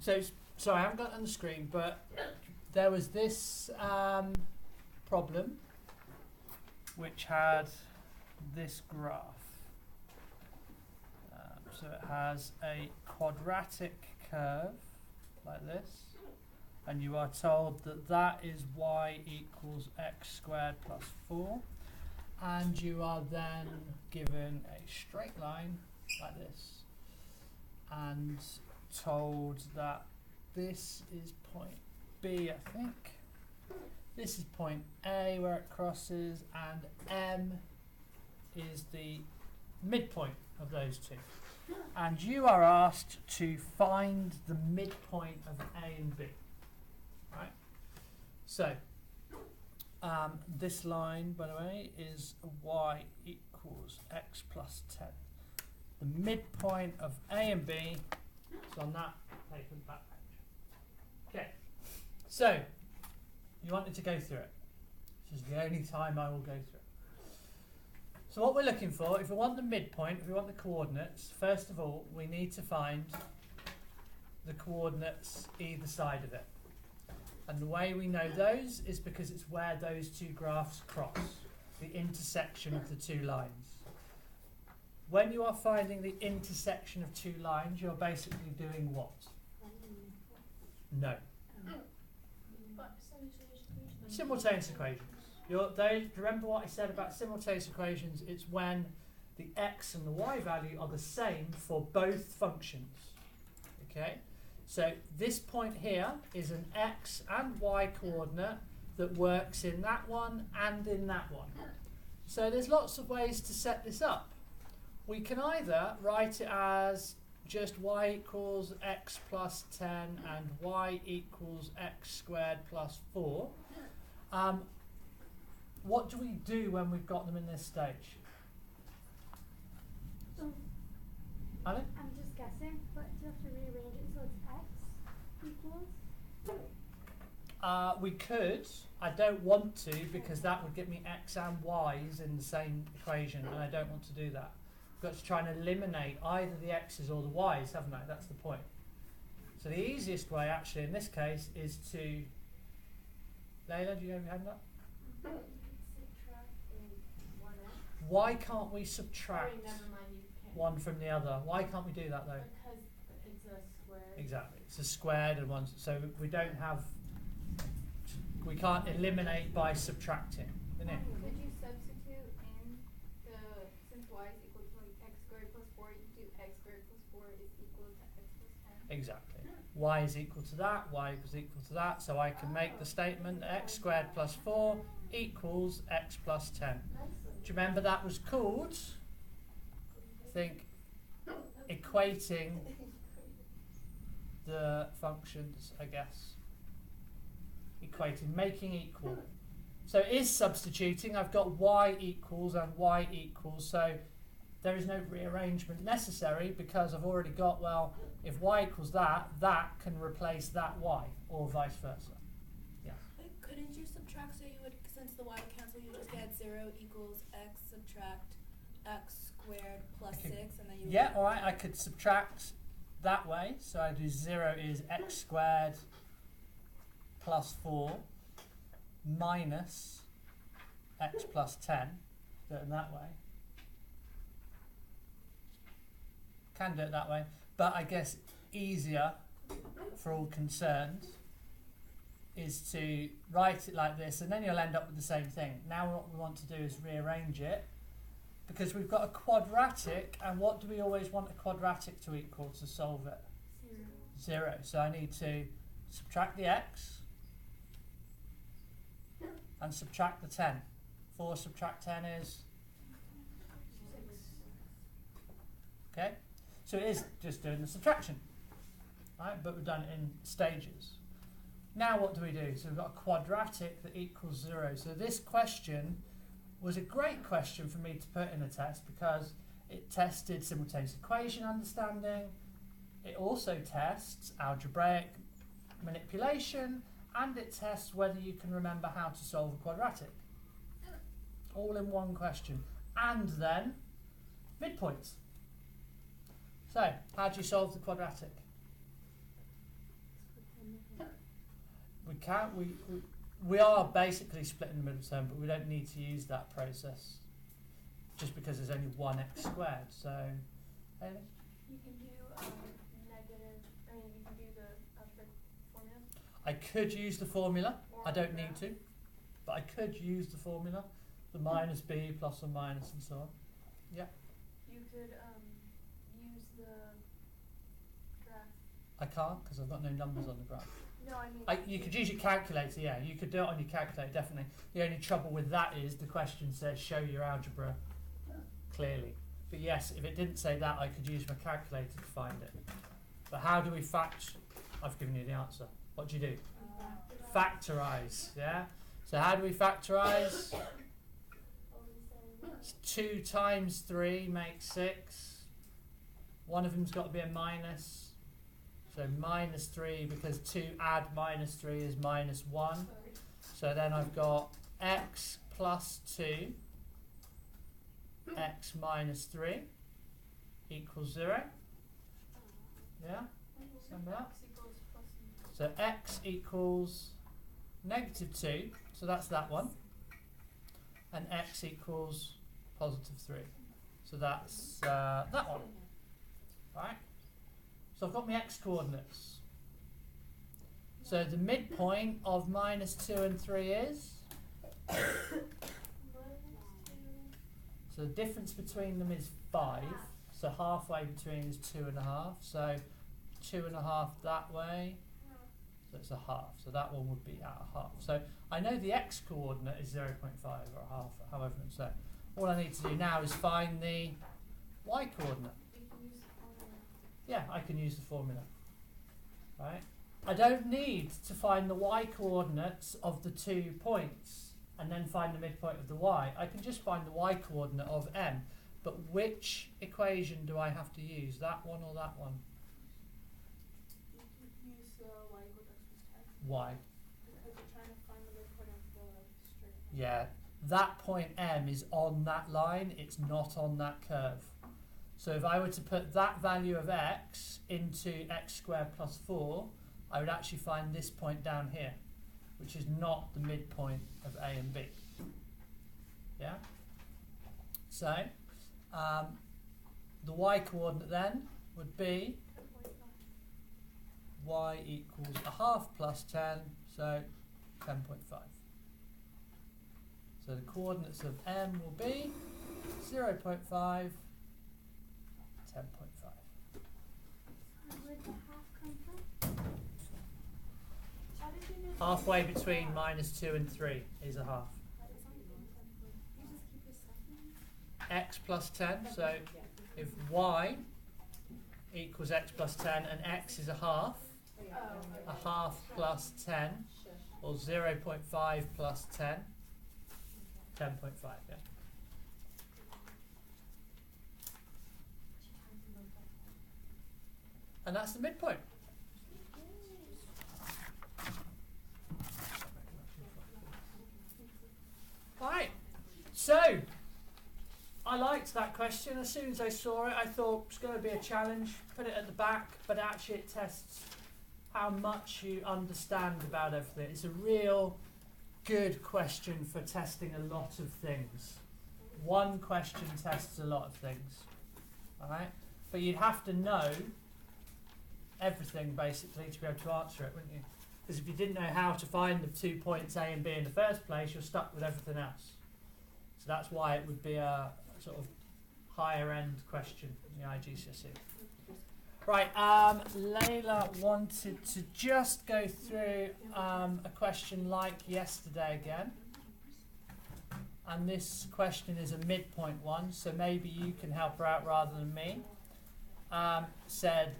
So, sorry, I haven't got it on the screen, but there was this problem which had this graph. So it has a quadratic curve like this, and you are told that that is y equals x squared plus 4, and you are then given a straight line like this and told that this is point B, I think. This is point A where it crosses, and M is the midpoint of those two. And you are asked to find the midpoint of A and B. Right? So, this line, by the way, is y equals x plus 10. The midpoint of A and B is on that paper in the back page. Okay, so you wanted to go through it. This is the only time I will go through it. So what we're looking for, if we want the midpoint, if we want the coordinates, first of all, we need to find the coordinates either side of it. And the way we know those is because it's where those two graphs cross, the intersection of the two lines. When you are finding the intersection of two lines, you're basically doing what? No. Simultaneous equations. Remember what I said about simultaneous equations? It's when the x and the y value are the same for both functions. Okay? So this point here is an x and y coordinate that works in that one and in that one. So there's lots of ways to set this up. We can either write it as just y equals x plus 10 and y equals x squared plus 4. What do we do when we've got them in this stage? Alan? I'm just guessing, but do you have to rearrange it so it's x equals? We could. I don't want to because that would get me x and y's in the same equation, and I don't want to do that. I've got to try and eliminate either the x's or the y's, haven't I? That's the point. So the easiest way, actually, in this case, is to... Layla, do you have your hand up? Why can't we subtract one from the other? Why can't we do that, though? Because it's a square. Exactly. It's a squared and one... So we don't have... We can't eliminate by subtracting. Isn't it? Could you substitute in the, since y is equal to x squared plus 4, you do x squared plus 4 is equal to x plus 10? Exactly. Y is equal to that, y is equal to that, so I can make the statement x squared plus 4 equals x plus 10. Do you remember that was called, I think, equating the functions, I guess. Equating, making equal. So it is substituting. I've got y equals and y equals, so there is no rearrangement necessary because I've already got, well, if y equals that, that can replace that y, or vice versa. Yeah. But couldn't you subtract, so you would, since the y would cancel, you just get 0 equals x subtract x squared plus 6, and then you would... Yeah, all right, I could subtract that way, so I do 0 is x squared plus 4 minus x plus 10, do it in that way. Can do it that way, but I guess easier for all concerned is to write it like this, and then you'll end up with the same thing. Now what we want to do is rearrange it, because we've got a quadratic, and what do we always want a quadratic to equal to solve it? 0. So I need to subtract the x and subtract the 10. 4 subtract 10 is 6. Okay? So it is just doing the subtraction, right? But we've done it in stages. Now what do we do? So we've got a quadratic that equals 0. So this question was a great question for me to put in a test because it tested simultaneous equation understanding. It also tests algebraic manipulation, and it tests whether you can remember how to solve a quadratic. All in one question. And then midpoints. So, how do you solve the quadratic? we are basically splitting the middle term, but we don't need to use that process just because there's only one x squared. So, Hayley? You can do negative. I mean, you can do the algebraic formula. I could use the formula. Or I don't the need to, but I could use the formula, the minus b plus or minus and so on. Yeah. You could use the graph. I can't because I've got no numbers on the graph. No, I mean. You could use your calculator, yeah. You could do it on your calculator, definitely. The only trouble with that is the question says show your algebra clearly. But yes, if it didn't say that, I could use my calculator to find it. But how do we I've given you the answer. What do you do? Factorise, yeah? So how do we factorise? 2 times 3 makes 6. One of them's got to be a minus. So minus 3, because 2 add minus 3 is minus 1. So then I've got x plus 2, x minus 3 equals 0. Yeah? Remember that? So x equals negative 2, so that's that one. And x equals positive 3. So that's that one. Right? So I've got my x coordinates. So the midpoint of minus 2 and 3 is? So the difference between them is 5. So halfway between is 2.5. So 2.5 that way. So it's a half. So that one would be at a half. So I know the x coordinate is 0.5 or a half, however it's so. All I need to do now is find the y coordinate. Yeah, I can use the formula. Right? I don't need to find the y coordinates of the 2 points and then find the midpoint of the y. I can just find the y coordinate of m. But which equation do I have to use? That one or that one? Use y equals x plus 10. Why? Because you're trying to find the midpoint of the straight line. Yeah, that point M is on that line, it's not on that curve. So if I were to put that value of x into x squared plus 4, I would actually find this point down here, which is not the midpoint of A and B. Yeah? So, the y coordinate then would be y equals a half plus 10, so 10.5. So the coordinates of m will be 0.5, 10.5. Where'd the half come from? How did you know? Halfway between minus 2 and 3 is a half. You just keep this stuff in? X plus 10, so if y equals x plus 10 and x is a half plus 10, or 0.5 plus 10, 10.5, yeah. And that's the midpoint. Right, so I liked that question. As soon as I saw it, I thought it's going to be a challenge. Put it at the back, but actually it tests how much you understand about everything. It's a real good question for testing a lot of things. One question tests a lot of things. Alright? But you'd have to know everything basically to be able to answer it, wouldn't you? Because if you didn't know how to find the 2 points A and B in the first place, you're stuck with everything else. So that's why it would be a sort of higher end question in the IGCSE. Right, Layla wanted to just go through a question like yesterday again. And this question is a midpoint one, so maybe you can help her out rather than me. Said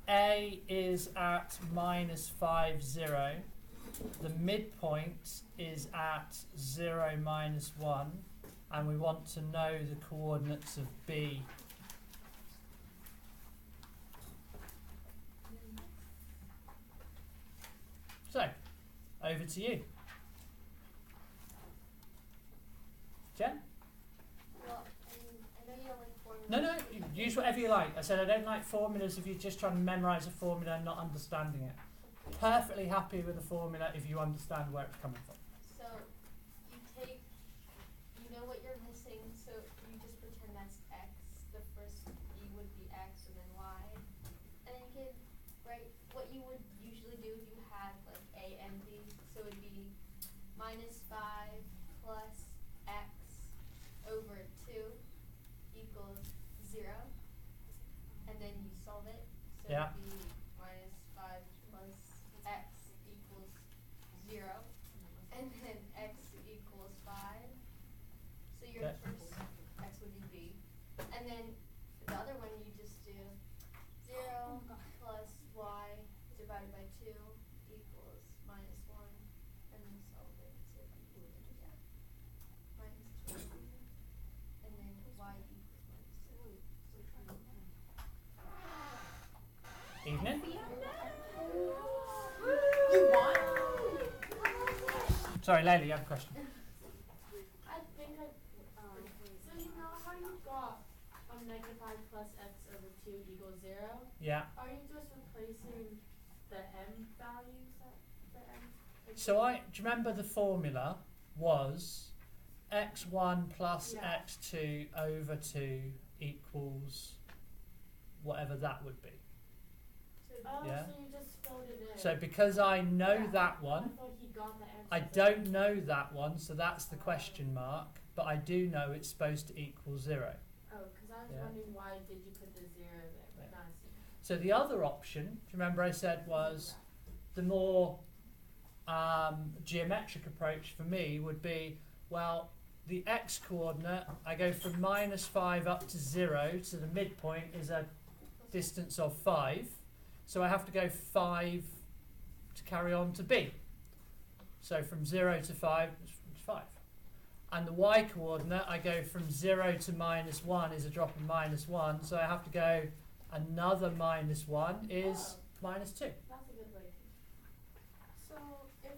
A is at minus 5, 0. The midpoint is at 0, minus 1. And we want to know the coordinates of B. So, over to you. Jen? Well, I know you don't like formulas. No, use whatever you like. I said I don't like formulas if you're just trying to memorise a formula and not understanding it. perfectly happy with the formula if you understand where it's coming from. So you take, you know what you're missing, so you just pretend that's x. The first e would be x and then y. And then you can write what you would usually do if you had like a and b. So it would be minus 5 plus x over 2 equals 0. And then you solve it. So Yeah. it would be minus 5 plus x equals 0. And then x equals 5. So your Okay. first x would be b. And then the other one you just do 0 plus y divided by 2 equals minus 1. And then solve it. So it equals, yeah, minus 2. And then y equals minus 2. Evening. You won? Sorry, Layla, you have a question. I think so you know how you got negative 5 plus x over 2 equals 0? Yeah. Are you just replacing the m values at the end? Like So do you remember the formula was x1 plus Yeah. x2 over 2 equals whatever that would be. Oh, Yeah. so you just filled it in. So because I know Yeah. that I one, thought he got the answer. I don't know that one, so that's the question mark, but I do know it's supposed to equal 0. Oh, because I was Yeah. wondering why did you put the 0 there, but Yeah. now I see. So the other option, do you remember I said was the more geometric approach for me would be, well, the x coordinate, I go from minus 5 up to 0, so the midpoint is a distance of 5. So I have to go 5 to carry on to b. So from 0 to 5 is 5. And the y coordinate, I go from 0 to minus 1 is a drop of minus 1. So I have to go another minus 1 is minus 2. That's a good way to. So if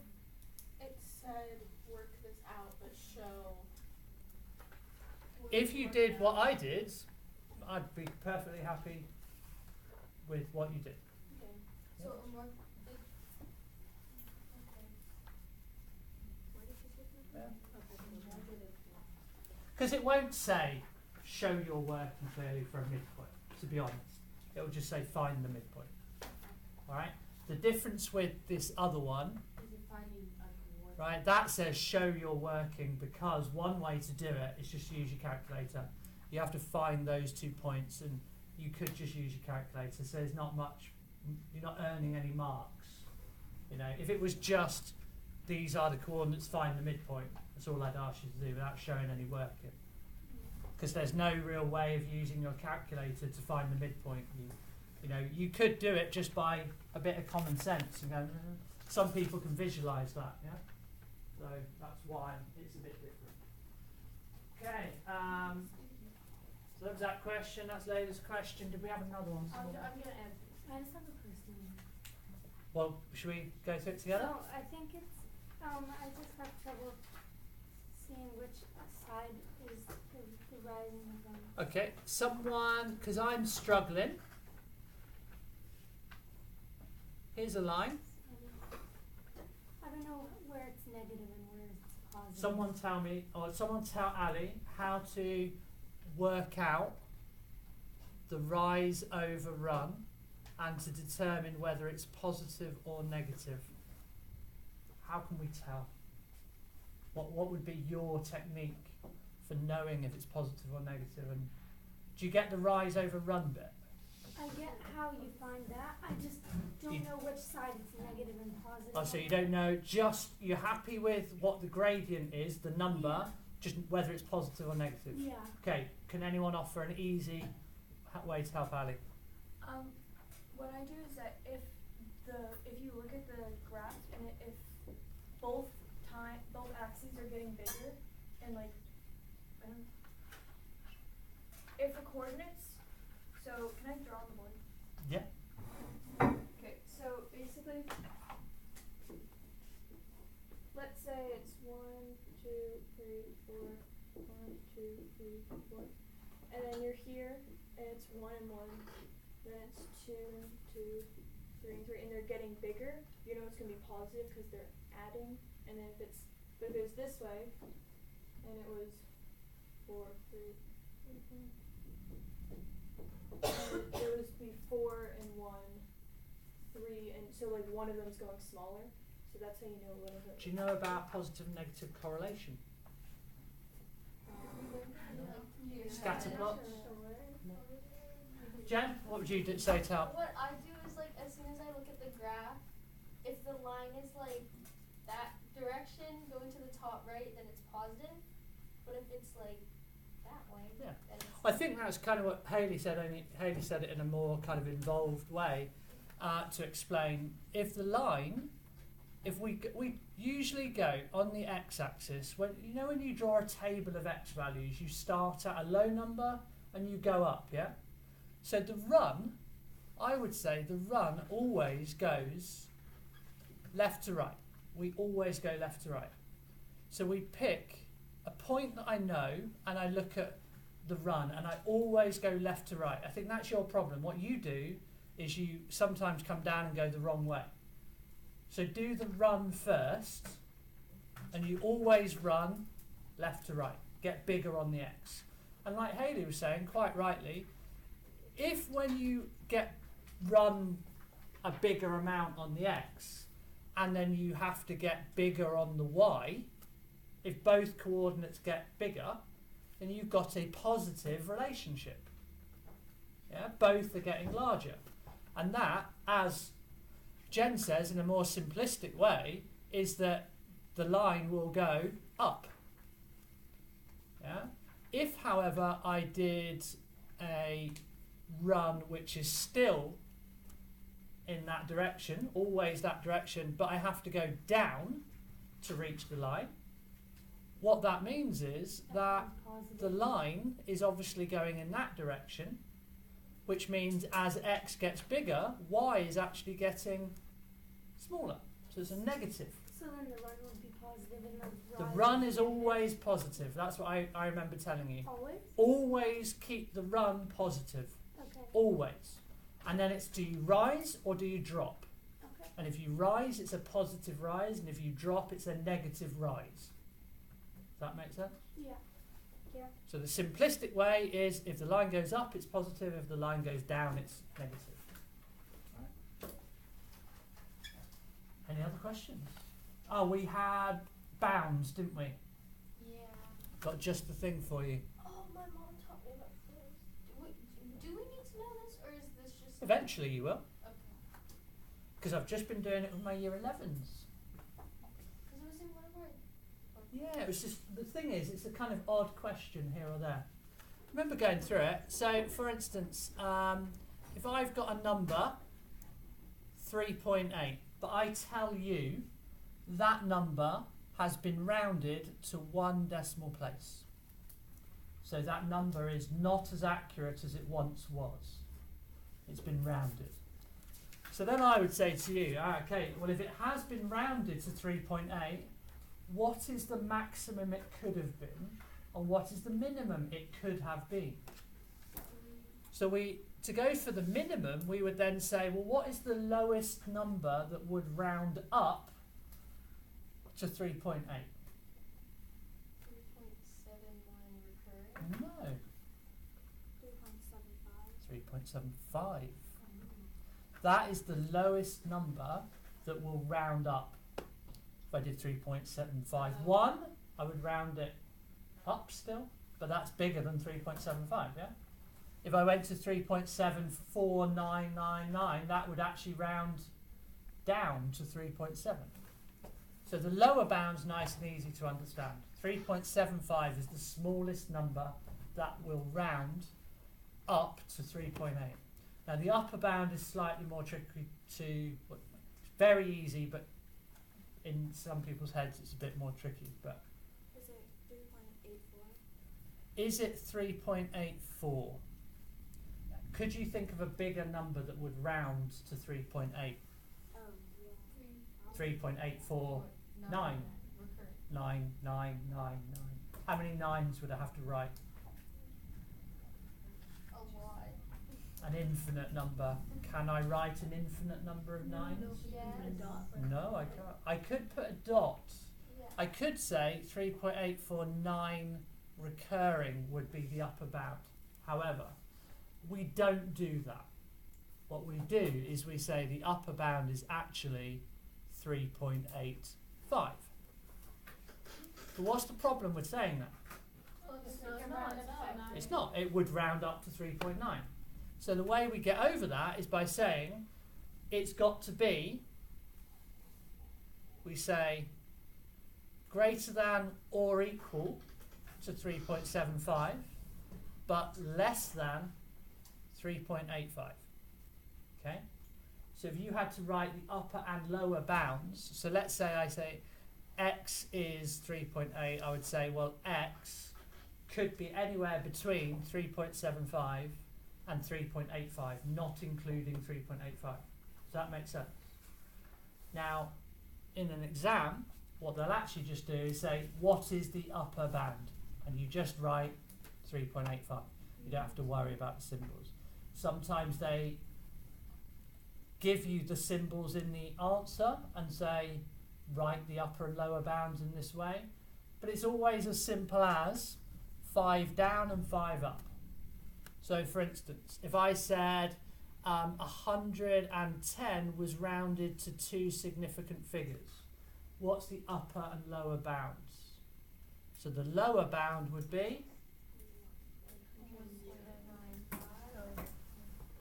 it said work this out, but show. If you did what I did, I'd be perfectly happy with what you did. Okay. So a more okay. Where did you say that? Yeah. Okay, so I did it. Because it won't say show your working clearly for a midpoint, to be honest. It will just say find the midpoint. Alright? The difference with this other one, Is it finding a coordinate? right, that says show your working, because one way to do it is just use your calculator. You have to find those 2 points, and you could just use your calculator, so there's not much, you're not earning any marks. You know, if it was just these are the coordinates, find the midpoint, that's all I'd ask you to do without showing any working. Because there's no real way of using your calculator to find the midpoint. You know, you could do it just by a bit of common sense and go, some people can visualise that, yeah? So that's why it's a bit different. Okay, so that was that question, that's Layla's question. Did we have another one? I'm gonna answer. I just have a question. Well, should we go through it together? So I think it's I just have trouble seeing which side is the rising of them. Okay, someone, because I'm struggling. Here's a line. I don't know where it's negative and where it's positive. Someone tell me, or someone tell Ali how to work out the rise over run and to determine whether it's positive or negative. How can we tell? What would be your technique for knowing if it's positive or negative? And do you get the rise over run bit? I get how you find that. I just don't You- know which side it's negative and positive. Oh, so you don't know, just you're happy with what the gradient is, the number, Yeah. just whether it's positive or negative. Yeah. Okay, can anyone offer an easy way to help Ali? What I do is that if you look at the graph and if both axes are getting bigger and like I don't know, if the coordinates, so can I draw on the board? Yeah. Okay, so basically let's say it's 1, 2, 3, 4, 1, 2, 3, 4. And then you're here and it's 1 and 1. Then it's 2, 2, 3 and 3 and they're getting bigger, you know it's going to be positive because they're adding. And then but if it was this way, and it was 4, 3, and it was be 4 and 1, 3, and so like one of them's going smaller. So that's how you know what of it. Do you know about positive and negative correlation? Scatter plots? Jen, what would you say to help? What I do is like as soon as I look at the graph, if the line is like that direction going to the top right, then it's positive. But if it's like that way, Yeah. then it's I think that's kind of what Hayley said, only Hayley said it in a more kind of involved way to explain. If the line, if we usually go on the x-axis, when you draw a table of x values, you start at a low number and you go up, yeah? So the run, I would say the run always goes left to right. We always go left to right. So we pick a point that I know and I look at the run and I always go left to right. I think that's your problem. What you do is you sometimes come down and go the wrong way. So do the run first and you always run left to right. Get bigger on the x. And like Hayley was saying, quite rightly, if when you run a bigger amount on the x and then you have to get bigger on the y, if both coordinates get bigger, then you've got a positive relationship. Yeah, both are getting larger. And that, as Jen says in a more simplistic way, is that the line will go up. Yeah? If, however, I did a run which is still in that direction, always that direction, but I have to go down to reach the line, what that means is that the line is obviously going in that direction, which means as x gets bigger, y is actually getting smaller. So it's a negative. So then the run would be positive and the The run is always positive. That's what I remember telling you. always? Always keep the run positive. Okay. Always. And then it's, do you rise or do you drop? Okay. And if you rise, it's a positive rise. And if you drop, it's a negative rise. Does that make sense? Yeah. Yeah. So the simplistic way is if the line goes up, it's positive. If the line goes down, it's negative. Right. Any other questions? Oh, we had bounds, didn't we? yeah. Got just the thing for you. Oh, my mom taught me about those. Do we need to know this, or is this just Eventually you will. Okay. Because I've just been doing it with my year 11s. Because it was in one of our. Yeah, it was just, the thing is, it's a kind of odd question here or there. Remember going through it. So, for instance, if I've got a number, 3.8, but I tell you that number has been rounded to 1 decimal place. So that number is not as accurate as it once was. It's been rounded. So then I would say to you, okay, well if it has been rounded to 3.8, what is the maximum it could have been, and what is the minimum it could have been? So to go for the minimum, we would then say, well, what is the lowest number that would round up to 3.8? 3.71 recurring. No, 3.75. 3.75. That is the lowest number that will round up. If I did 3.751, I would round it up still, but that's bigger than 3.75, yeah? If I went to 3.74999, that would actually round down to 3.7. So the lower bound's nice and easy to understand. 3.75 is the smallest number that will round up to 3.8. Now the upper bound is slightly more tricky to, well, it's very easy, but in some people's heads it's a bit more tricky. But Is it 3.84? is it 3.84? Could you think of a bigger number that would round to 3.8? Yeah. 3.849. Recurring. 9999. How many nines would I have to write? A lot. an infinite number. Can I write an infinite number of nines? Yes. No, I can't. I could put a dot. Yeah. I could say 3.849 recurring would be the upper bound. However, we don't do that. What we do is we say the upper bound is actually 3.85. But what's the problem with saying that? It's not. It would round up to 3.9. So the way we get over that is by saying it's got to be, we say, greater than or equal to 3.75, but less than 3.85. Okay? So if you had to write the upper and lower bounds, so let's say I say x is 3.8, I would say, well, x could be anywhere between 3.75 and 3.85, not including 3.85. Does that make sense? Now, in an exam, what they'll actually just do is say, what is the upper bound? And you just write 3.85. You don't have to worry about the symbols. Sometimes they give you the symbols in the answer and say, write the upper and lower bounds in this way. But it's always as simple as 5 down and 5 up. So for instance, if I said 110 was rounded to 2 significant figures, what's the upper and lower bounds? So the lower bound would be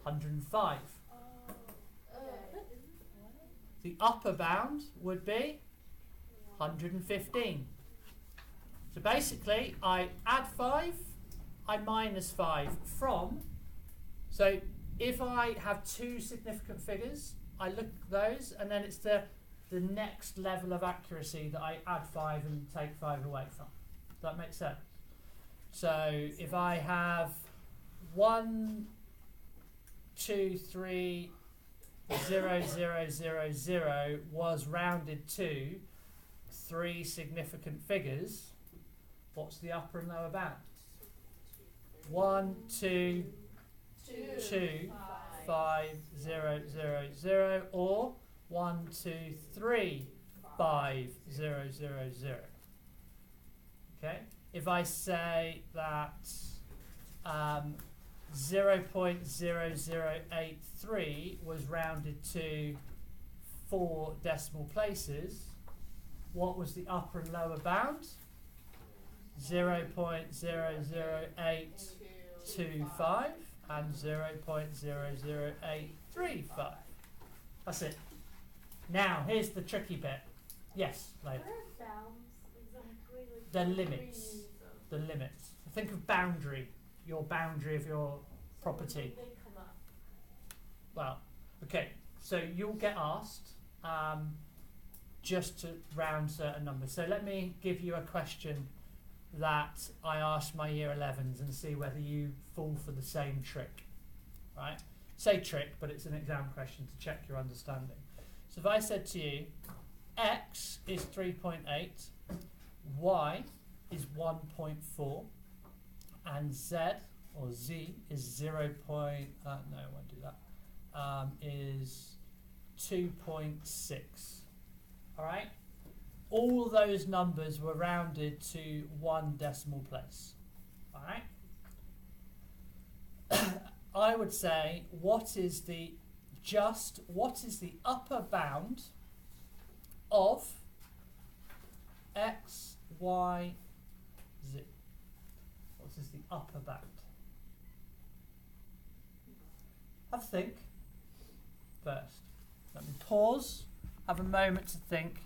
105. The upper bound would be 115. So basically, I add 5, I minus 5 from. So if I have 2 significant figures, I look at those, and then it's the next level of accuracy that I add 5 and take 5 away from. Does that make sense? So if I have 1, 2, 3, 0, 0, 0, 0 was rounded to 3 significant figures, what's the upper and lower bounds? 1, 2, 2, 5, 0, 0, 0, or 1, 2, 3, 5, 0, 0, 0. Okay? If I say that 0.0083 was rounded to 4 decimal places, what was the upper and lower bound? 0.00825 and 0.00835. That's it. Now, here's the tricky bit. Yes, Layla. What are bounds exactly? Like The what limits. do we use them? The limits. Think of boundary, your boundary of your property. So when they come up. Well, okay, so you'll get asked just to round certain numbers. So let me give you a question that I asked my year 11s and see whether you fall for the same trick. Right? Say trick, but it's an exam question to check your understanding. So if I said to you, x is 3.8, y is 1.4, and z, or z, is 0. No, I won't do that. Is 2.6. All right? All those numbers were rounded to 1 decimal place. All right? I would say, what is the upper bound of x, y, z? What is the upper bound? Have a think first. Let me pause, have a moment to think.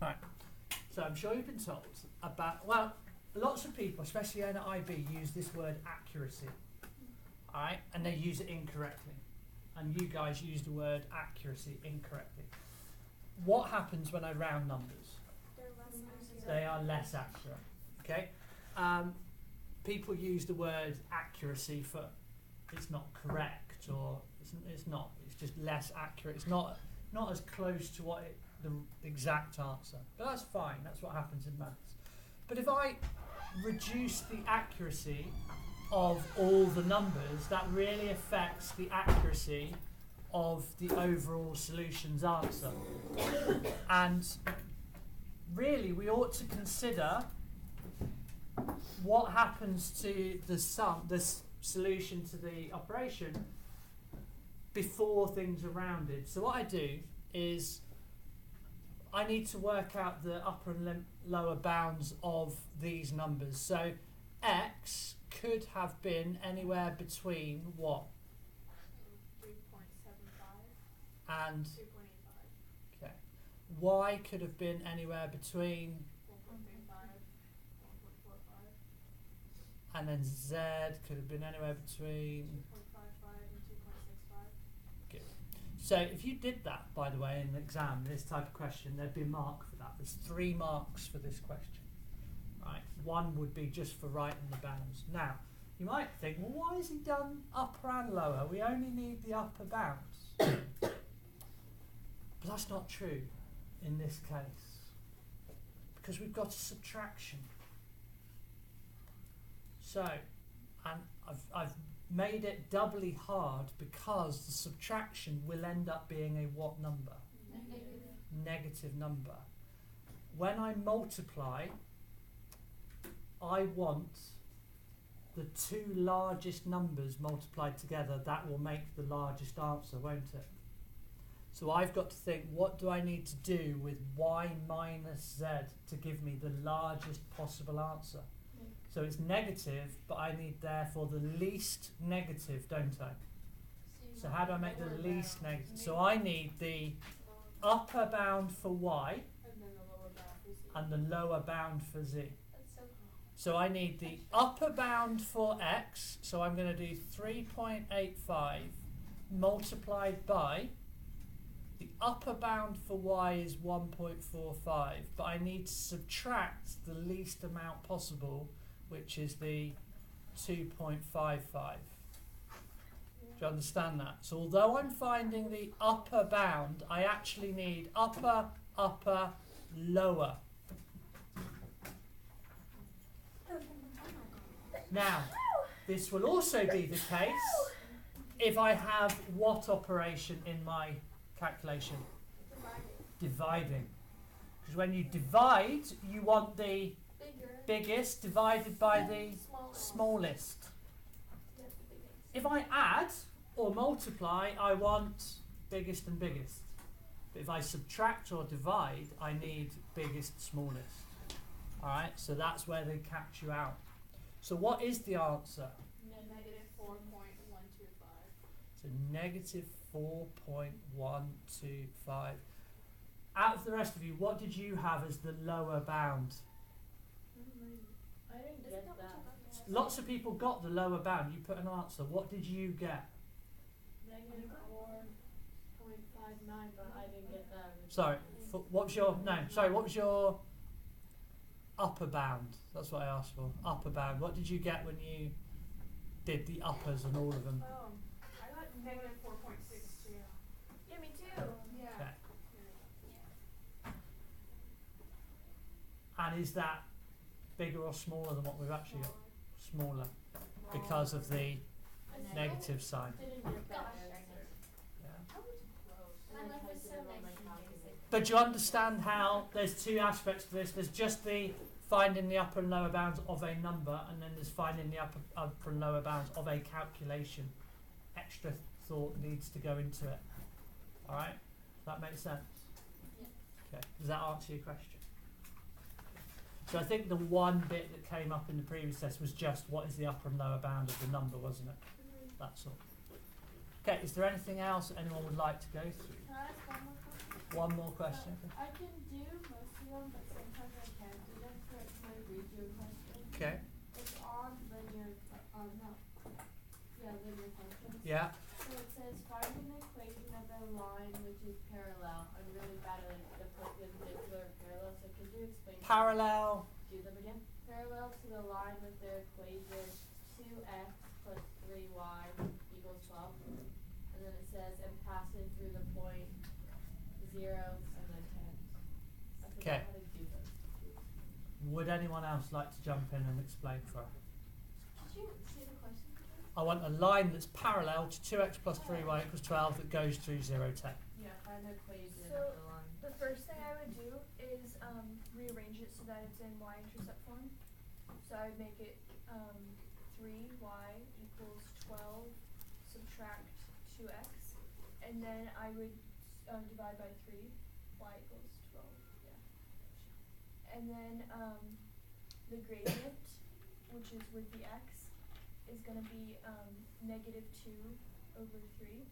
Right. So I'm sure you've been told about, well, lots of people, especially in IB, use this word accuracy. Alright? And they use it incorrectly. And you guys use the word accuracy incorrectly. What happens when I round numbers? They are less accurate. Okay? People use the word accuracy for it's not correct, or it's not. It's just less accurate. It's not as close to what the exact answer. But that's fine. That's what happens in maths. But if I reduce the accuracy of all the numbers, that really affects the accuracy of the overall solution's answer. And really, we ought to consider what happens to the solution to the operation before things are rounded. So what I do is I need to work out the upper and lower bounds of these numbers. So x could have been anywhere between what? 3.75 And 2.85 okay, y could have been anywhere between, 1.35 1.45 and then z could have been anywhere between. 2.55 and 2.65. Good. So if you did that, by the way, in the exam, this type of question, there'd be a mark for that. There's 3 marks for this question. Right? 1 would be just for writing the bounds. Now, you might think, well, why has he done upper and lower? We only need the upper bounds. But that's not true in this case, because we've got a subtraction. So, and I've made it doubly hard because the subtraction will end up being a what number? Negative number. When I multiply, I want the 2 largest numbers multiplied together. That will make the largest answer, won't it? So I've got to think, what do I need to do with y minus z to give me the largest possible answer? So it's negative, but I need therefore the least negative, don't I? So how do I make the least negative? So I need the upper bound for y And then the lower bound for z. and the lower bound for z. That's so cool. So I need the upper bound for x, so I'm going to do 3.85 multiplied by the upper bound for y is 1.45, but I need to subtract the least amount possible, which is the 2.55. Do you understand that? So although I'm finding the upper bound, I actually need upper, upper, lower. Now, this will also be the case if I have what operation in my calculation? Dividing. Because when you divide, you want the biggest divided by the smallest. If I add or multiply, I want biggest and biggest. But if I subtract or divide, I need biggest, smallest. Alright, so that's where they catch you out. So what is the answer? Negative 4.125. So negative 4.125. Out of the rest of you, what did you have as the lower bound? I didn't get that. Lots of people got the lower bound. You put an answer. What did you get? Negative 4.59, but I didn't get that. Sorry, what was your what was your upper bound? That's what I asked for. Upper bound. What did you get when you did the uppers and all of them? Oh, I got negative 4.62. Yeah, me too. Yeah. Okay. And is that bigger or smaller than what we've actually got? Smaller, because of the negative sign. Didn't get that. Yeah. My life was so nice. But do you understand how there's 2 aspects to this? There's just the finding the upper and lower bounds of a number, and then there's finding the upper and lower bounds of a calculation. Extra thought needs to go into it. Alright? Does that make sense? Yeah. Okay. Does that answer your question? So I think the one bit that came up in the previous test was just what is the upper and lower bound of the number, wasn't it? That's all. Okay, is there anything else that anyone would like to go through? Can I ask one more question? One more question. I can do most of them, but sometimes I can't do them. So can I read you a question? Okay. It's on linear, linear functions. Yeah. So it says find an equation of a line which is parallel. I'm really bad at the particular parallel, so could you explain? Parallel. Do them again. Parallel to the line with the equation 2x plus 3y equals 12. And then it says, and passing through the point 0 and then 10. I Okay. forgot how to do those. Would anyone else like to jump in and explain for us? Did you see the I want a line that's parallel to 2x plus 3y equals 12 that goes through 0, 10. Yeah, find the equation So- of the line. The first thing I would do is rearrange it so that it's in y-intercept form. So I would make it 3y equals 12 subtract 2x, and then I would divide by 3, y equals 12, yeah. And then the gradient, which is with the x, is going to be negative 2 over 3.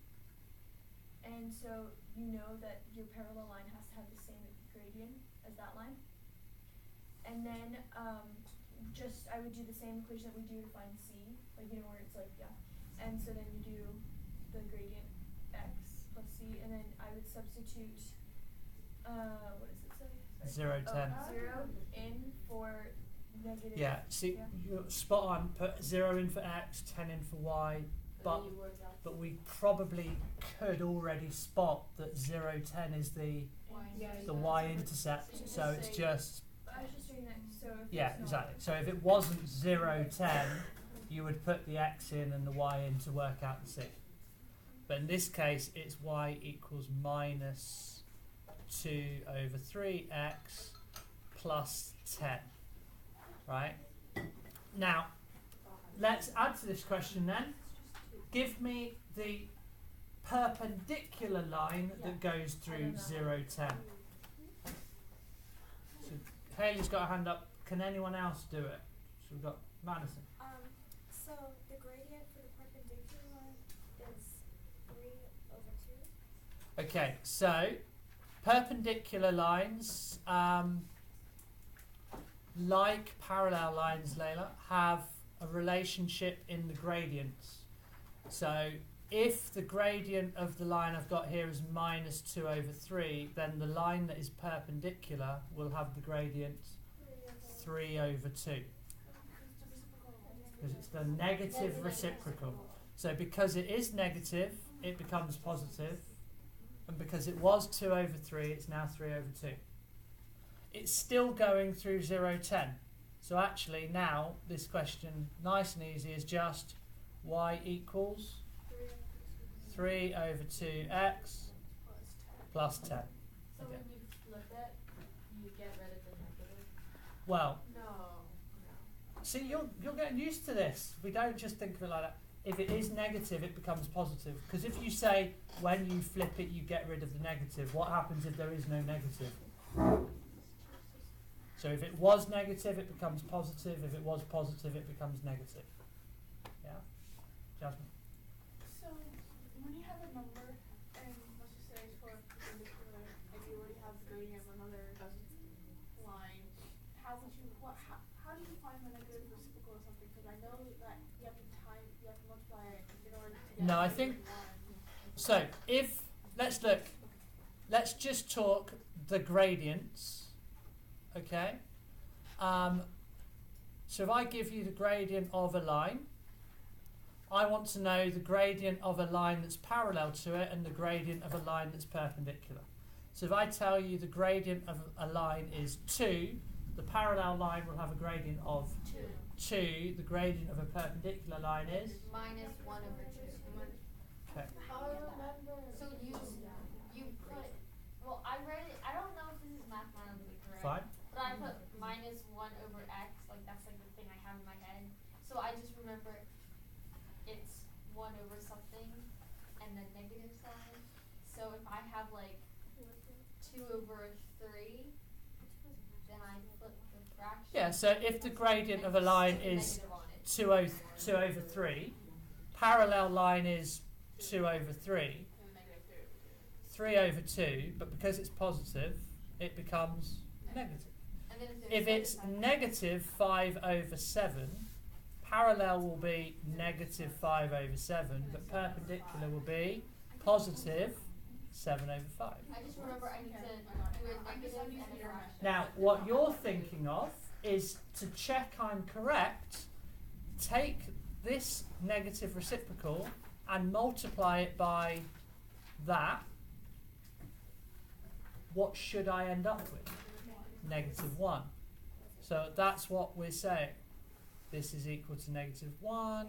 And so you know that your parallel line has to have the same gradient as that line. And then I would do the same equation that we do to find c, like where it's like, yeah. And so then you do the gradient x plus c, and then I would substitute, what does it say? 0, 10. 0 in for negative. Yeah, see, Yeah. you're spot on. Put 0 in for x, 10 in for y, but And then you work out we probably could already spot that 0, 10 is the y-intercept, so it's just, But I was just doing that, so if yeah, it's not- exactly. So if it wasn't 0, 10, you would put the x in and the y in to work out the c. But in this case, it's y equals minus 2 over 3x plus 10, right? Now, let's add to this question then. Give me the perpendicular line that goes through 0, 10. So Haley's got a hand up. Can anyone else do it? So we've got Madison. So the gradient for the perpendicular line is 3 over 2. Okay, so perpendicular lines, like parallel lines, Layla, have a relationship in the gradients. So if the gradient of the line I've got here is minus 2 over 3, then the line that is perpendicular will have the gradient 3 over 2. Because it's the negative reciprocal. So because it is negative, it becomes positive. And because it was 2 over 3, it's now 3 over 2. It's still going through 0, 10. So actually now, this question, nice and easy, is just y equals 3 over 2x plus 10. So Okay. when you flip it, you get rid of the negative. Well, No. see, you're getting used to this. We don't just think of it like that. If it is negative, it becomes positive. Because if you say, when you flip it, you get rid of the negative, what happens if there is no negative? So if it was negative, it becomes positive. If it was positive, it becomes negative. Yeah? Jasmine? So when you have a number, and let's just say it's for a perpendicular, and you already have the gradient of another line, how do you find the negative reciprocal or something? Because I know that you have to multiply it in order to get No, I the think- line. So let's just talk the gradients, okay? So if I give you the gradient of a line, I want to know the gradient of a line that's parallel to it and the gradient of a line that's perpendicular. So if I tell you the gradient of a line is 2, the parallel line will have a gradient of 2, the gradient of a perpendicular line is? Minus 1 over 2. Okay. I remember. So you put, well, I read it, I don't know if this is mathematically correct. Fine. But I put minus 1 over x, like that's like the thing I have in my head. So I just remember it's 1 over something and then negative sign. So if I have like 2 over 3, then I flip the fraction. Yeah, so if the gradient of a line and is negative on it. 2 over 3, parallel line is 2 over 3, And negative 3 over 2. 3 over 2, but because it's positive, it becomes negative. And then If it's negative 5 over 7, parallel will be negative 5 over 7, but perpendicular will be positive 7 over 5. I just remember I need to do a negative and a fraction. Now, what you're thinking of is, to check I'm correct, take this negative reciprocal and multiply it by that. What should I end up with? Negative 1. So that's what we're saying. This is equal to negative 1.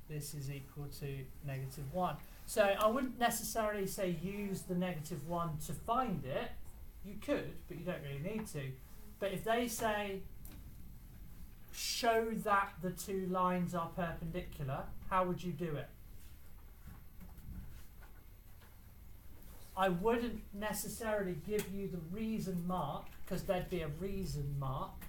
this is equal to -1. So I wouldn't necessarily say use the -1 to find it. You could, but you don't really need to. But if they say show that the two lines are perpendicular, how would you do it? I wouldn't necessarily give you the reason mark, because there'd be a reason mark.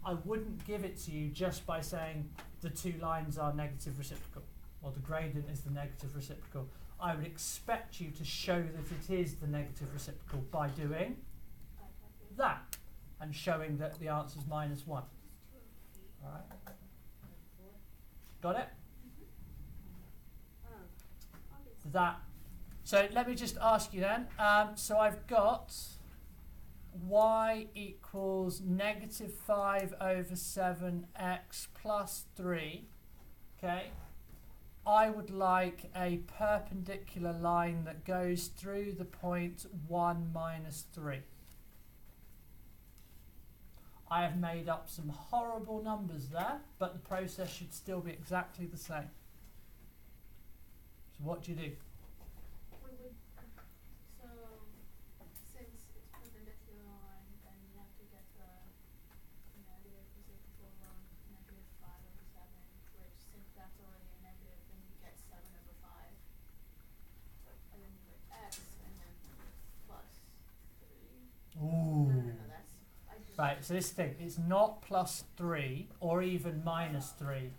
I wouldn't give it to you just by saying the two lines are negative reciprocal, or the gradient is the negative reciprocal. I would expect you to show that it is the negative reciprocal by doing that, and showing that the answer is -1. Alright? Got it? That. So let me just ask you then. So I've got y equals -5/7x plus 3. Okay. I would like a perpendicular line that goes through the point 1 minus 3. I have made up some horrible numbers there, but the process should still be exactly the same. So what do you do? We would, so since it's perpendicular line, then you have to get the negative reciprocal of -5/7, which since that's already a negative, then you get 7/5. And then you put x and then plus 3. Ooh. No, that's Right, so this thing, it's not plus 3 or even minus 3,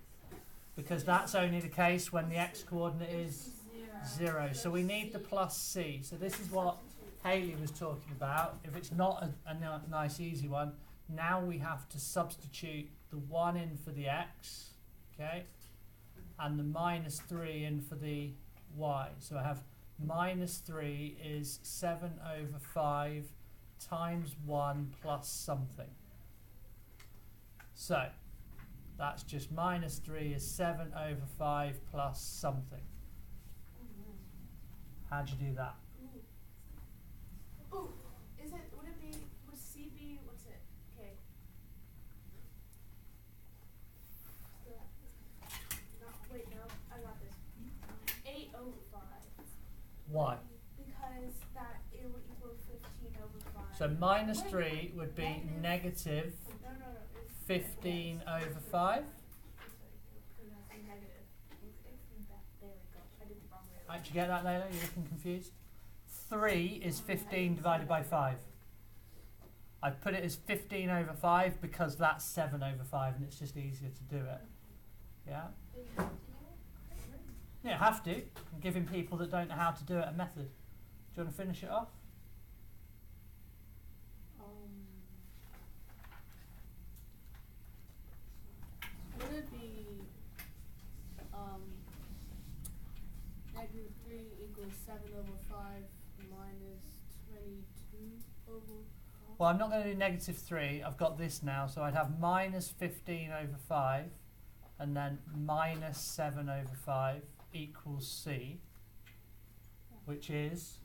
because that's only the case when the x-coordinate is 0. So we need the plus c. So this is what Hayley was talking about. If it's not a nice easy one, now we have to substitute the 1 in for the x, okay, and the -3 in for the y. So I have -3 is 7/5 times 1 plus something. So that's just -3 is 7/5 plus something. How'd you do that? Ooh, is it? Would it be? Would C be? What's it? Okay. No, wait, no, I got this. 8/5. Why? Because that it would equal 15/5. So -3 would be negative No, it's 15/5. Because that's a negative. There we go. I did the wrong way. Right, did you get that, Layla? You're looking confused? 3 is 15 divided by 5. I've put it as 15/5 because that's 7/5 and it's just easier to do it. Yeah? Yeah, have to. I'm giving people that don't know how to do it a method. Do you want to finish it off? Would it be -3 equals 7/5 minus 22/5? Well, I'm not going to do -3. I've got this now, so I'd have -15/5 and then -7/5 equals c, which is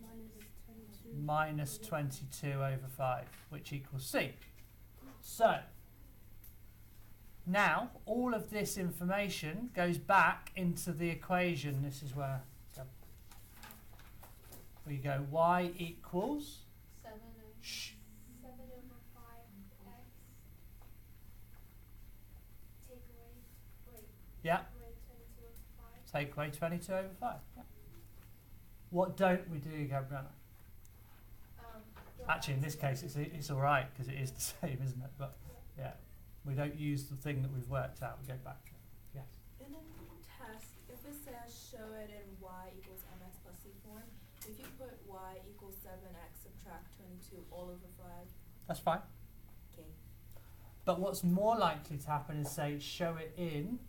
-22/5, which equals c. So now all of this information goes back into the equation. This is where we go y equals 7/5x. Take away. Wait. yeah, Take away 22/5. take away 22/5. Yeah. What don't we do, Gabriella? Actually, in this case, it's all right because it is the same, isn't it? But yeah, we don't use the thing that we've worked out. We go back to it. Yes. In a test, if it says show it in y equals mx plus c form, if you put y equals 7x subtract 22 all over 5, That's fine. okay. But what's more likely to happen is say show it in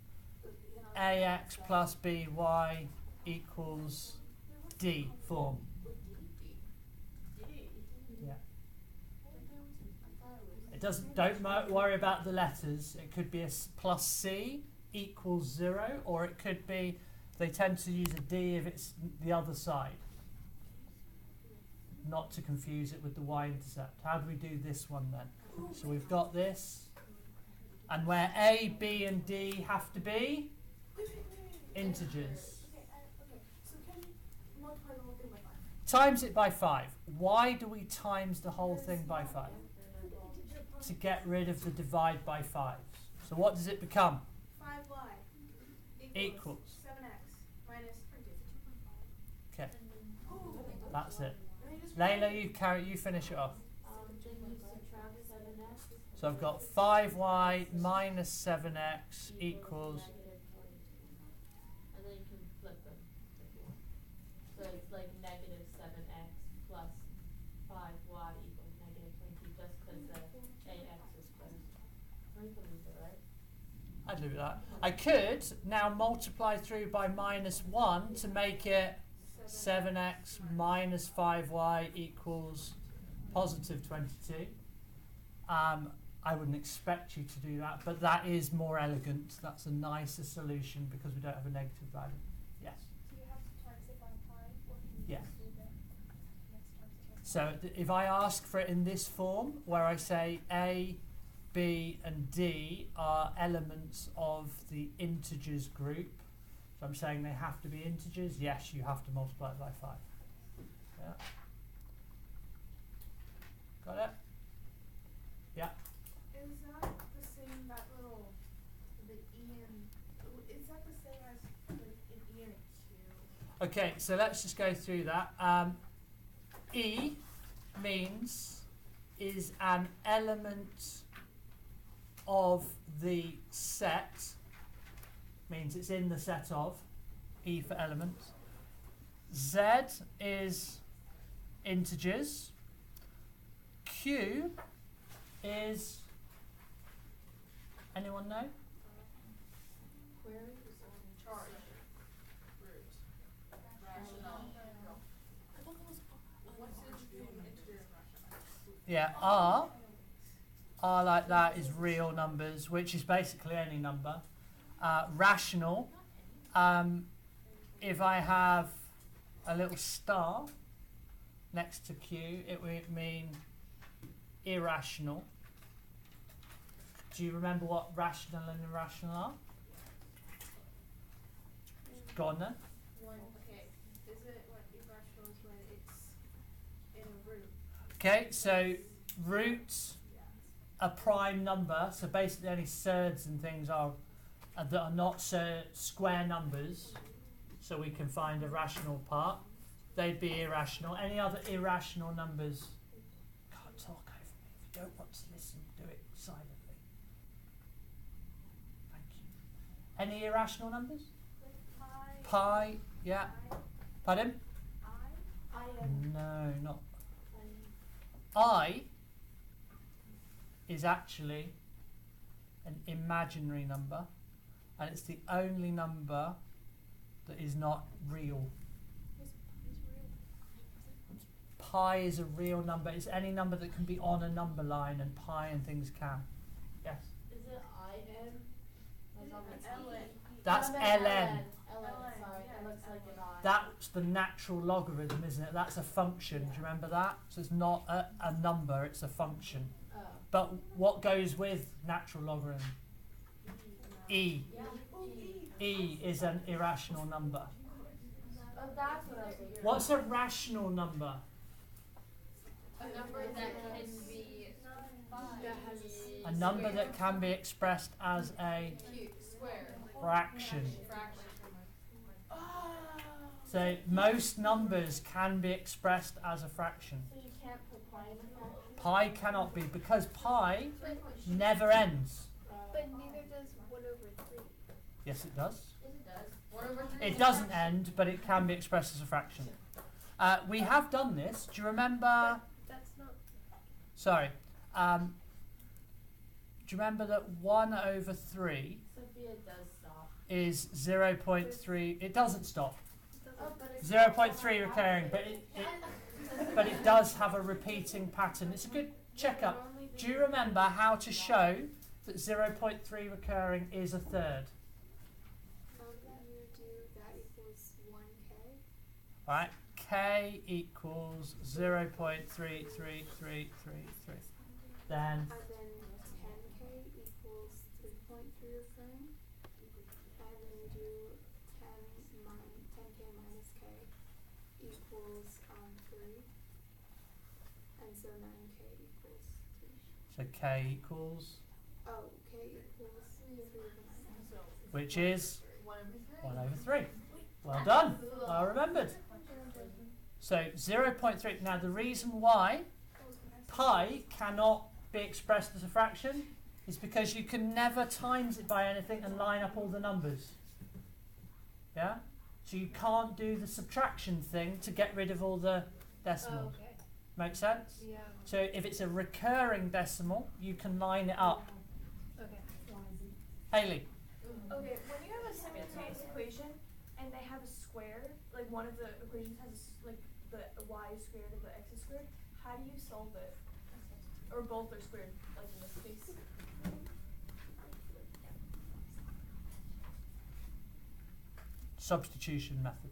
ax plus by equals d form. Yeah. It doesn't. Don't worry about the letters. It could be a plus c equals 0, or it could be. They tend to use a d if it's the other side. Not to confuse it with the y-intercept. How do we do this one then? So we've got this, and where a, b, and d have to be. integers. Okay, so can you multiply the whole thing by 5? Times it by 5. Why do we times the whole thing by 5? To get rid of the divide by 5. So what does it become? 5y Equals. 7x minus 20. Okay, Oh, that's it. and I just Layla, you finish it off. Then you subtract 7x. So I've got 5y minus 7x equals. Negative 22. And then you can flip them if you want. So it's like negative 7x plus 5y equals negative 22 just because the ax is closed. Or you can leave it, right? I'd leave it at that. I could now multiply through by minus 1 to make it 7x minus 5y equals positive 22. I wouldn't expect you to do that, but that is more elegant. That's a nicer solution because we don't have a negative value. Yes. Do you have to times it by 5, or can you Yeah. just leave it next times it by 5? So if I ask for it in this form, where I say A, B and D are elements of the integers group, so I'm saying they have to be integers, yes, you have to multiply it by 5. Yeah. Got it? Yeah. Is that the same, that little, the e and, is that the same as like an e and a q? Okay, so let's just go through that. E means is an element of the set, means it's in the set of, E for elements. Z is integers. Q is, anyone know? Query? Charge. Root. Rational. What's integer and rational? Yeah, R like that is real numbers, which is basically any number. Rational, if I have a little star next to Q, it would mean irrational. Do you remember what rational and irrational are? Go on then. One, okay, is it what irrational is when it's in a root? Okay, so roots a prime number, so basically any surds and things are that are not square numbers, so we can find a rational part. They'd be irrational. Any other irrational numbers? Can't talk over me. If you don't want to listen, do it silently. Thank you. Any irrational numbers? Pi, yeah. Pardon? No, not. I is actually an imaginary number, and it's the only number that is not real. Pi is a real number. It's any number that can be on a number line, and pi and things can. Yes. Is it IN? Like on the ln. That's ln. ln. Sorry, yeah, it looks like an I. That's the natural logarithm, isn't it? That's a function. Do you remember that? So it's not a number, it's a function. Oh. But what goes with natural logarithm? E. Yeah. E is an irrational number. Oh, that's what I was looking for. What's a rational number? A number that can be A number that can be expressed as a cube, square, fraction. fraction. So most numbers can be expressed as a fraction. So you can't put pi in a fraction? Pi cannot be, because pi never ends. But neither does 1 over 3. Yes, it does. Yes, it does. 1 over 3 It is a doesn't fraction. end, but it can be expressed as a fraction. We have done this. Do you remember? That's not. Sorry. Do you remember that 1 over 3 Sophia does stop. is 0.3? It doesn't stop. Oh, but it's 0.3 recurring, but it does have a repeating pattern. It's a good checkup. Do you remember how to show that 0.3 recurring is a third? You do that equals 1k. Right? K equals 0.333333. Then And then 10k equals 3.3 recurring. And then you do 10 equals 3, and so 9k equals 3. So k equals, Oh, k equals 3 over 9. which is 1 over 3. 1 over 3. Well done. Well remembered. So 0.3. Now the reason why pi cannot be expressed as a fraction is because you can never times it by anything and line up all the numbers. Yeah? So you can't do the subtraction thing to get rid of all the decimals. okay. Make sense? Yeah. So if it's a recurring decimal, you can line it up. Okay. Haley. Okay, when you have a simultaneous equation and they have a square, like one of the equations has like the y is squared and the x is squared, how do you solve it? Or both are squared, like in this case. Substitution method.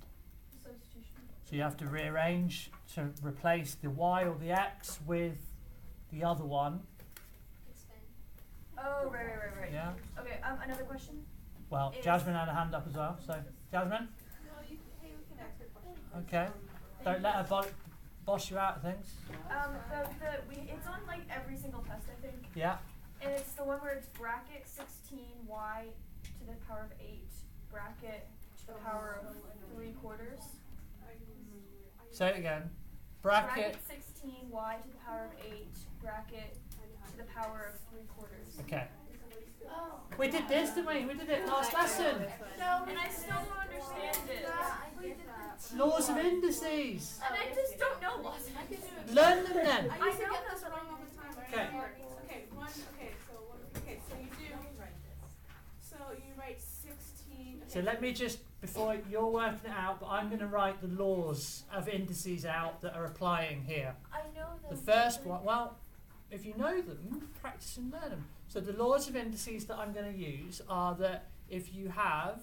Substitution. So you have to rearrange to replace the y or the x with the other one. Expand. Oh, right. Yeah. Okay, another question? Well, Is- Jasmine had a hand up as well. So, Jasmine? Hey, we can ask her question. Okay. Don't let her boss you out of things. It's on like every single test, I think. Yeah. And it's the one where it's bracket 16y to the power of 8, bracket to the power of 3/4. Say it again. Bracket. 16y to the power of 8, bracket to the power of 3/4. Okay. Oh. We did this, didn't we? We did it last lesson. No, and I still don't understand it. Laws of indices. And I just don't know lots of Learn them then. I used to get this wrong all the time. Okay. So you write 16. So let me just, before you're working it out, but I'm going to write the laws of indices out that are applying here. I know The first one, well, if you know them, practice and learn them. So the laws of indices that I'm going to use are that if you have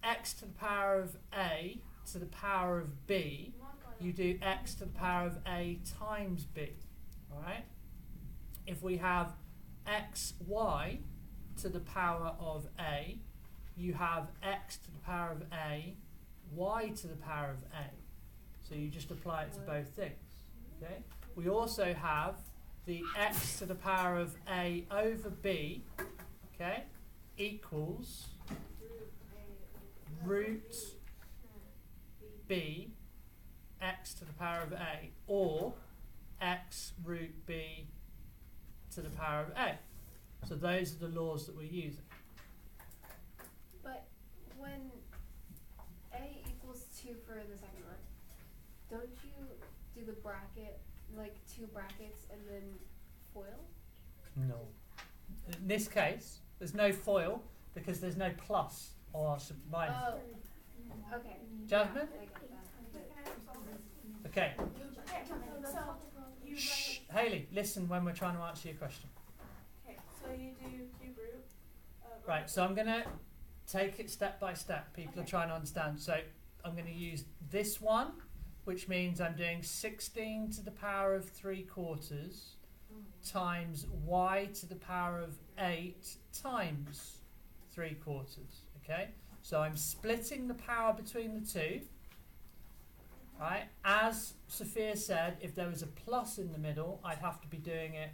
x to the power of a to the power of b, you do x to the power of a times b. Alright? If we have xy to the power of a, you have x to the power of a, y to the power of a. So you just apply it to both things. Okay? We also have the x to the power of a over b, okay, equals root b x to the power of a, or x root b to the power of a. So those are the laws that we're using. But when a equals 2 for the second one, don't you do the bracket, like 2 brackets and then foil? No. In this case, there's no foil because there's no plus or minus. Oh. Okay. Jasmine? I got that. Okay. So you Shh. Haley, listen when we're trying to answer your question. Okay, so you do cube root. Right, so I'm going to take it step by step. People are trying to understand. So I'm going to use this one, which means I'm doing 16 to the power of 3/4 times y to the power of 8 times 3/4. Okay, so I'm splitting the power between the two. Right, as Sophia said, if there was a plus in the middle, I'd have to be doing it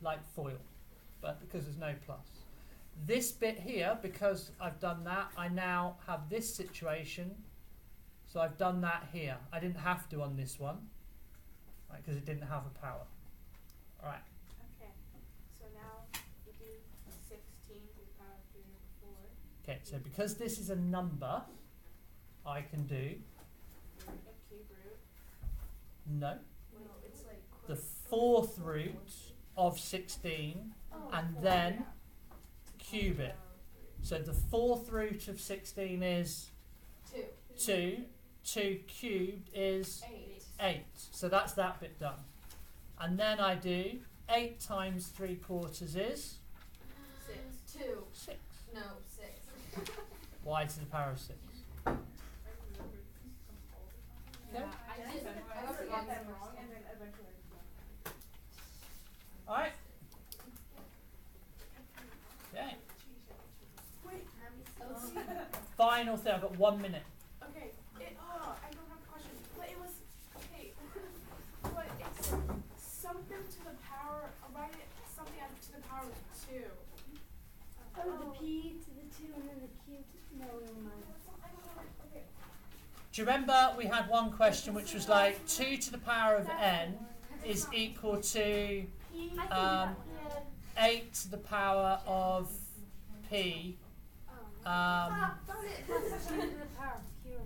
like foil, but because there's no plus. This bit here, because I've done that, I now have this situation. So I've done that here. I didn't have to on this one, right, because it didn't have a power. All right. Okay, so now you do 16 to the power of 3 over 4. Okay, so because this is a number, I can do Root of cube root. no, No, it's like the 4th root of 16 and then cube it. So the 4th root of 16 is 2. 2. 2 cubed is 8. 8. So that's that bit done. And then I do 8 times 3/4 is 2. 6. No, 6. Y to the power of 6. Okay. I did. I wrote it wrong. and then eventually Alright. Okay. Wait, Final thing. I've got 1 minute. okay. I don't 2. Oh, the P to the 2 and then the Q to... No, never mind. Do you remember we had one question which was like 2 to the power of n is equal to P. 8 to the power of p Stop, don't it? 2 to the power of Q or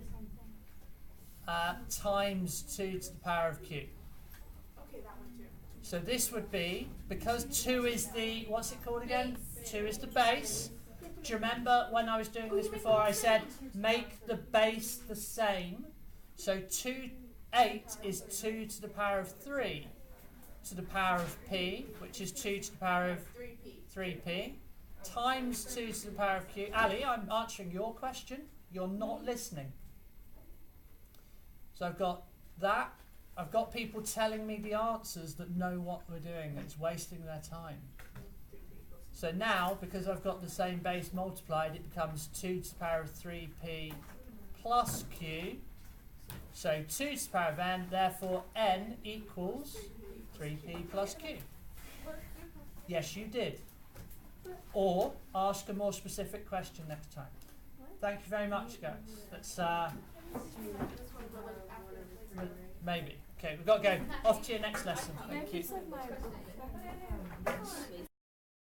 something. times 2 to the power of q. Okay, that one too. So this would be, because 2 is the, what's it called again? 2 is the base. Do you remember when I was doing this before I said make the base the same? So 8 is 2 to the power of 3 to the power of p, which is 2 to the power of 3p, times 2 to the power of q. Ali, I'm answering your question. You're not listening. So I've got that. I've got people telling me the answers that know what we're doing. It's wasting their time. So now, because I've got the same base multiplied, it becomes 2 to the power of 3p plus q. So 2 to the power of n, therefore n equals 3p plus q. Yes, you did. Or ask a more specific question next time. Thank you very much, guys. Let's maybe. Okay, we've got to go. Off to your next lesson. Thank you.